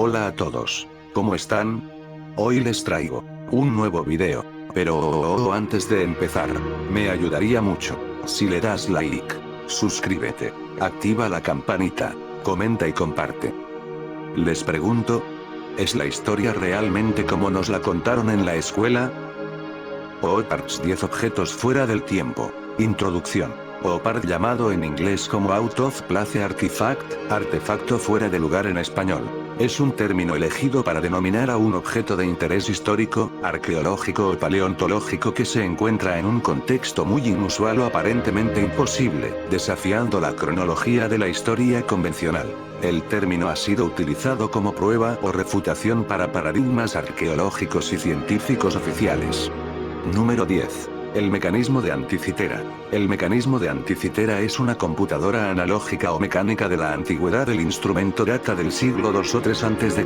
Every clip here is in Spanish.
Hola a todos. ¿Cómo están? Hoy les traigo un nuevo video. Pero antes de empezar, me ayudaría mucho si le das like, suscríbete, activa la campanita, comenta y comparte. Les pregunto, ¿es la historia realmente como nos la contaron en la escuela? OPARTS 10 objetos fuera del tiempo. Introducción. OPART, llamado en inglés como Out of Place Artifact, artefacto fuera de lugar en español, es un término elegido para denominar a un objeto de interés histórico, arqueológico o paleontológico que se encuentra en un contexto muy inusual o aparentemente imposible, desafiando la cronología de la historia convencional. El término ha sido utilizado como prueba o refutación para paradigmas arqueológicos y científicos oficiales. Número 10. El mecanismo de Anticitera. El mecanismo de Anticitera es una computadora analógica o mecánica de la antigüedad. El instrumento data del siglo II o III a.C.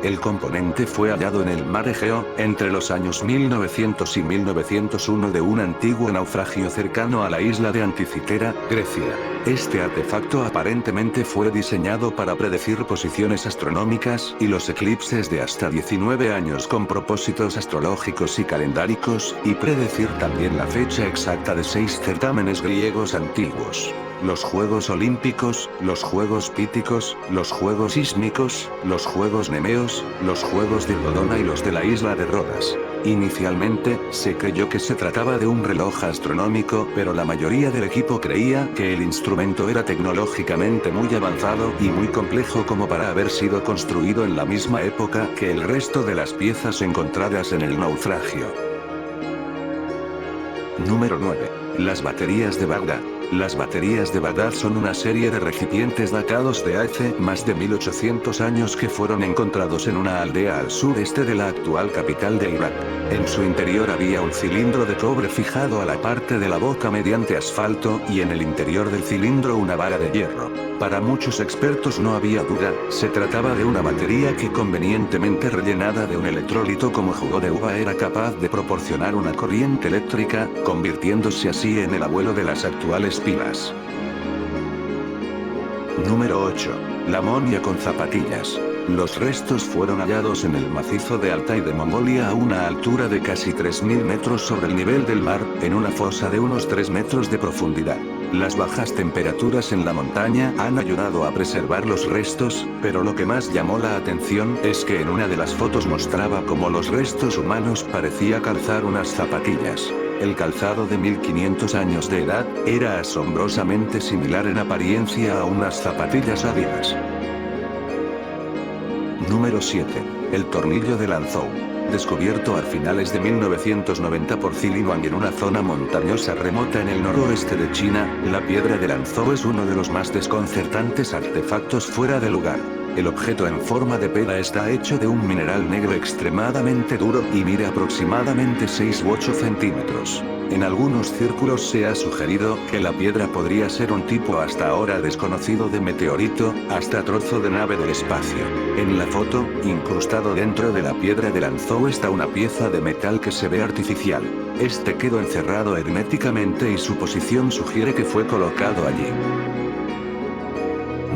El componente fue hallado en el mar Egeo, entre los años 1900 y 1901 de un antiguo naufragio cercano a la isla de Anticitera, Grecia. Este artefacto aparentemente fue diseñado para predecir posiciones astronómicas y los eclipses de hasta 19 años con propósitos astrológicos y calendáricos, y predecir también la fecha exacta de 6 certámenes griegos antiguos: los Juegos Olímpicos, los Juegos Píticos, los Juegos Sísmicos, los Juegos Nemeos, los Juegos de Dodona y los de la isla de Rodas. Inicialmente, se creyó que se trataba de un reloj astronómico, pero la mayoría del equipo creía que el instrumento era tecnológicamente muy avanzado y muy complejo como para haber sido construido en la misma época que el resto de las piezas encontradas en el naufragio. Número 9. Las baterías de Bagdad. Las baterías de Bagdad son una serie de recipientes datados de hace más de 1800 años que fueron encontrados en una aldea al sureste de la actual capital de Irak. En su interior había un cilindro de cobre fijado a la parte de la boca mediante asfalto y en el interior del cilindro una vara de hierro. Para muchos expertos no había duda, se trataba de una batería que, convenientemente rellenada de un electrolito como jugo de uva, era capaz de proporcionar una corriente eléctrica, convirtiéndose así en el abuelo de las actuales pilas. Número 8. La momia con zapatillas. Los restos fueron hallados en el macizo de Altai de Mongolia a una altura de casi 3000 metros sobre el nivel del mar, en una fosa de unos 3 metros de profundidad. Las bajas temperaturas en la montaña han ayudado a preservar los restos, pero lo que más llamó la atención es que en una de las fotos mostraba cómo los restos humanos parecía calzar unas zapatillas. El calzado de 1500 años de edad era asombrosamente similar en apariencia a unas zapatillas Adidas. Número 7. El tornillo de Lanzhou. Descubierto a finales de 1990 por Zilin Wang en una zona montañosa remota en el noroeste de China, la piedra de Lanzhou es uno de los más desconcertantes artefactos fuera de lugar. El objeto en forma de pera está hecho de un mineral negro extremadamente duro y mide aproximadamente 6 u 8 centímetros. En algunos círculos se ha sugerido que la piedra podría ser un tipo hasta ahora desconocido de meteorito, hasta trozo de nave del espacio. En la foto, incrustado dentro de la piedra de Lanzhou está una pieza de metal que se ve artificial. Este quedó encerrado herméticamente y su posición sugiere que fue colocado allí.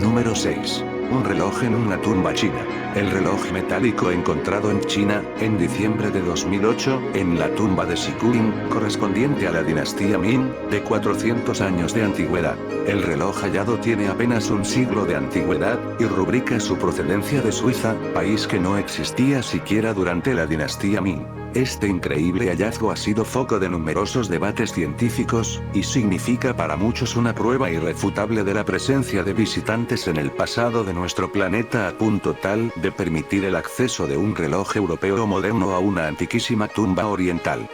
Número 6. Un reloj en una tumba china. El reloj metálico encontrado en China, en diciembre de 2008, en la tumba de Xikuyin, correspondiente a la dinastía Ming, de 400 años de antigüedad. El reloj hallado tiene apenas un siglo de antigüedad, y rubrica su procedencia de Suiza, país que no existía siquiera durante la dinastía Ming. Este increíble hallazgo ha sido foco de numerosos debates científicos, y significa para muchos una prueba irrefutable de la presencia de visitantes en el pasado de nuestro planeta, a punto tal de permitir el acceso de un reloj europeo moderno a una antiquísima tumba oriental.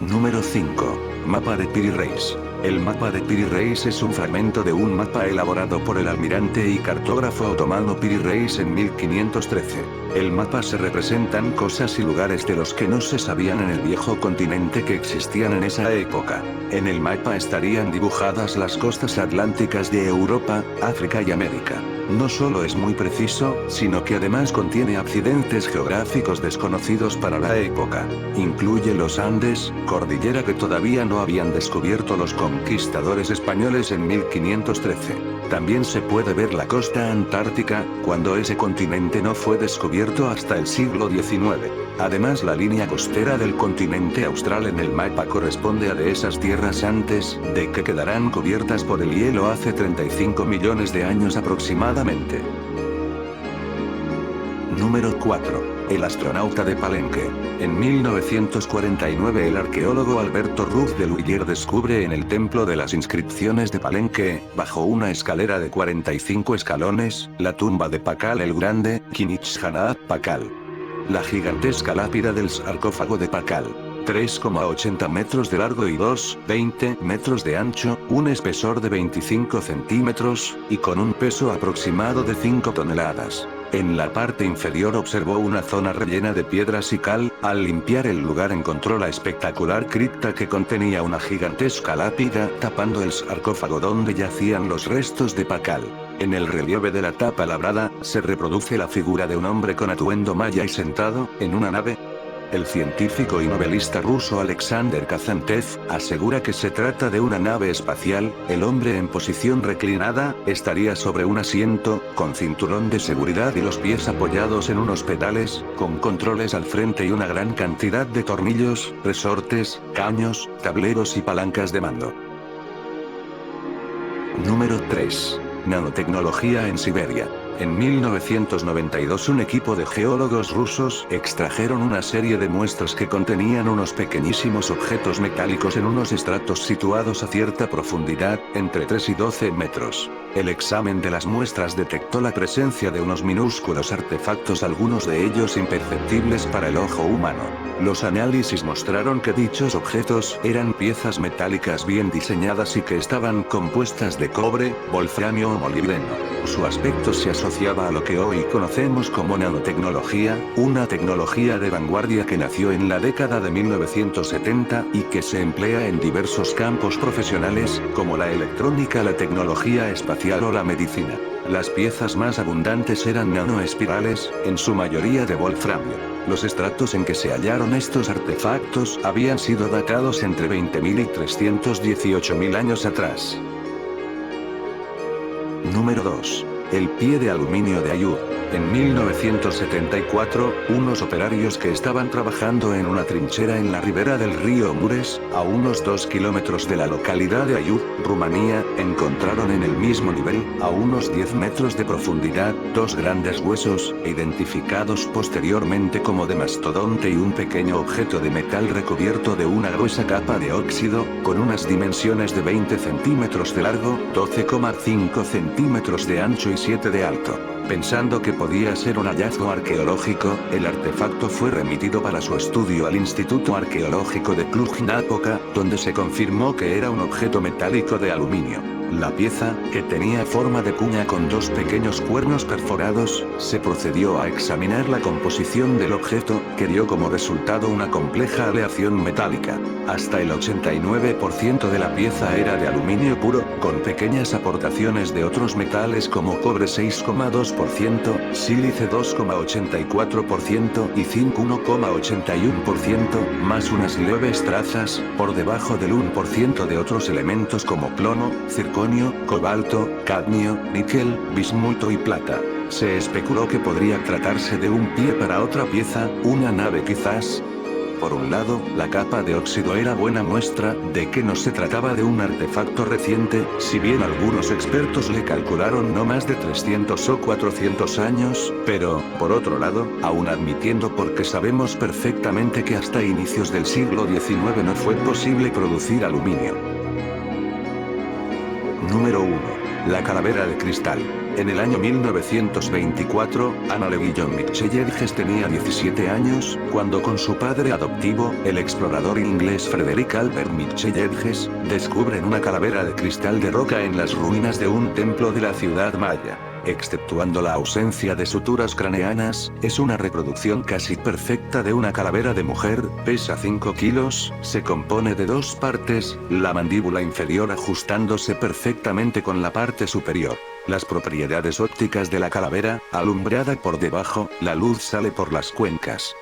Número 5. Mapa de Piri Reis. El mapa de Piri Reis es un fragmento de un mapa elaborado por el almirante y cartógrafo otomano Piri Reis en 1513. El mapa se representan cosas y lugares de los que no se sabían en el viejo continente que existían en esa época. En el mapa estarían dibujadas las costas atlánticas de Europa, África y América. No solo es muy preciso, sino que además contiene accidentes geográficos desconocidos para la época. Incluye los Andes, cordillera que todavía no habían descubierto los conquistadores españoles en 1513. También se puede ver la costa antártica, cuando ese continente no fue descubierto hasta el siglo XIX. Además, la línea costera del continente austral en el mapa corresponde a de esas tierras antes de que quedarán cubiertas por el hielo hace 35 millones de años aproximadamente. Número 4. El astronauta de Palenque. En 1949 el arqueólogo Alberto Ruz de Luyer descubre en el Templo de las Inscripciones de Palenque, bajo una escalera de 45 escalones, la tumba de Pakal el Grande, Kinich-Hanaat Pakal. La gigantesca lápida del sarcófago de Pakal. 3,80 metros de largo y 2,20 metros de ancho, un espesor de 25 centímetros, y con un peso aproximado de 5 toneladas. En la parte inferior observó una zona rellena de piedras y cal. Al limpiar el lugar encontró la espectacular cripta que contenía una gigantesca lápida tapando el sarcófago donde yacían los restos de Pakal. En el relieve de la tapa labrada, se reproduce la figura de un hombre con atuendo maya y sentado en una nave. El científico y novelista ruso Alexander Kazantev asegura que se trata de una nave espacial. El hombre en posición reclinada estaría sobre un asiento, con cinturón de seguridad y los pies apoyados en unos pedales, con controles al frente y una gran cantidad de tornillos, resortes, caños, tableros y palancas de mando. Número 3. Nanotecnología en Siberia. En 1992 un equipo de geólogos rusos extrajeron una serie de muestras que contenían unos pequeñísimos objetos metálicos en unos estratos situados a cierta profundidad, entre 3 y 12 metros. El examen de las muestras detectó la presencia de unos minúsculos artefactos, algunos de ellos imperceptibles para el ojo humano. Los análisis mostraron que dichos objetos eran piezas metálicas bien diseñadas y que estaban compuestas de cobre, wolframio o molibdeno. Su aspecto se asociaba a lo que hoy conocemos como nanotecnología, una tecnología de vanguardia que nació en la década de 1970 y que se emplea en diversos campos profesionales, como la electrónica, la tecnología espacial o la medicina. Las piezas más abundantes eran nanoespirales, en su mayoría de wolframio. Los estratos en que se hallaron estos artefactos habían sido datados entre 20.000 y 318.000 años atrás. Número 2. El pie de aluminio de Ayud. En 1974, unos operarios que estaban trabajando en una trinchera en la ribera del río Mures, a unos 2 kilómetros de la localidad de Ayud, Rumanía, encontraron en el mismo nivel, a unos 10 metros de profundidad, dos grandes huesos, identificados posteriormente como de mastodonte, y un pequeño objeto de metal recubierto de una gruesa capa de óxido, con unas dimensiones de 20 centímetros de largo, 12,5 centímetros de ancho y 7 de alto. Pensando que podía ser un hallazgo arqueológico, el artefacto fue remitido para su estudio al Instituto Arqueológico de Cluj-Napoca, donde se confirmó que era un objeto metálico de aluminio. La pieza, que tenía forma de cuña con dos pequeños cuernos perforados, se procedió a examinar la composición del objeto, que dio como resultado una compleja aleación metálica. Hasta el 89% de la pieza era de aluminio puro, con pequeñas aportaciones de otros metales como cobre 6,2%, sílice 2,84% y zinc 1,81%, más unas leves trazas, por debajo del 1% de otros elementos como plomo, circonio, cobalto, cadmio, níquel, bismuto y plata. Se especuló que podría tratarse de un pie para otra pieza, una nave quizás. Por un lado, la capa de óxido era buena muestra de que no se trataba de un artefacto reciente, si bien algunos expertos le calcularon no más de 300 o 400 años, pero, por otro lado, aún admitiendo, porque sabemos perfectamente que hasta inicios del siglo XIX no fue posible producir aluminio. Número 1. La calavera de cristal. En el año 1924, Anna Lewillon Michellerges tenía 17 años, cuando con su padre adoptivo, el explorador inglés Frederick Albert Michellerges, descubren una calavera de cristal de roca en las ruinas de un templo de la ciudad maya. Exceptuando la ausencia de suturas craneanas, es una reproducción casi perfecta de una calavera de mujer, pesa 5 kilos, se compone de dos partes, la mandíbula inferior ajustándose perfectamente con la parte superior. Las propiedades ópticas de la calavera, alumbrada por debajo, la luz sale por las cuencas.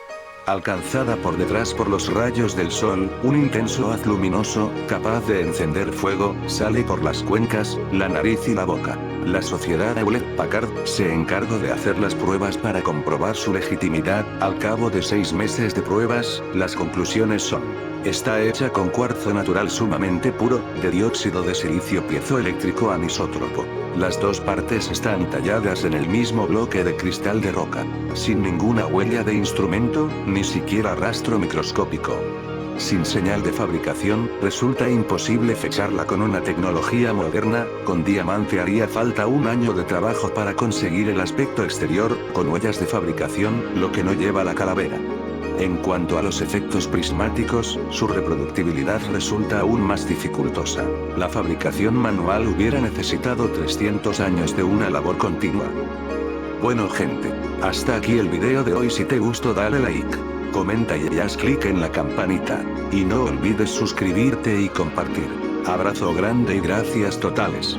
Alcanzada por detrás por los rayos del sol, un intenso haz luminoso, capaz de encender fuego, sale por las cuencas, la nariz y la boca. La sociedad Hewlett-Packard se encargó de hacer las pruebas para comprobar su legitimidad. Al cabo de 6 meses de pruebas, las conclusiones son: está hecha con cuarzo natural sumamente puro, de dióxido de silicio piezoeléctrico anisótropo. Las dos partes están talladas en el mismo bloque de cristal de roca. Sin ninguna huella de instrumento, ni siquiera rastro microscópico. Sin señal de fabricación, resulta imposible fecharla con una tecnología moderna. Con diamante haría falta un año de trabajo para conseguir el aspecto exterior, con huellas de fabricación, lo que no lleva la calavera. En cuanto a los efectos prismáticos, su reproductibilidad resulta aún más dificultosa. La fabricación manual hubiera necesitado 300 años de una labor continua. Bueno gente, hasta aquí el video de hoy. Si te gustó dale like, comenta y haz clic en la campanita. Y no olvides suscribirte y compartir. Abrazo grande y gracias totales.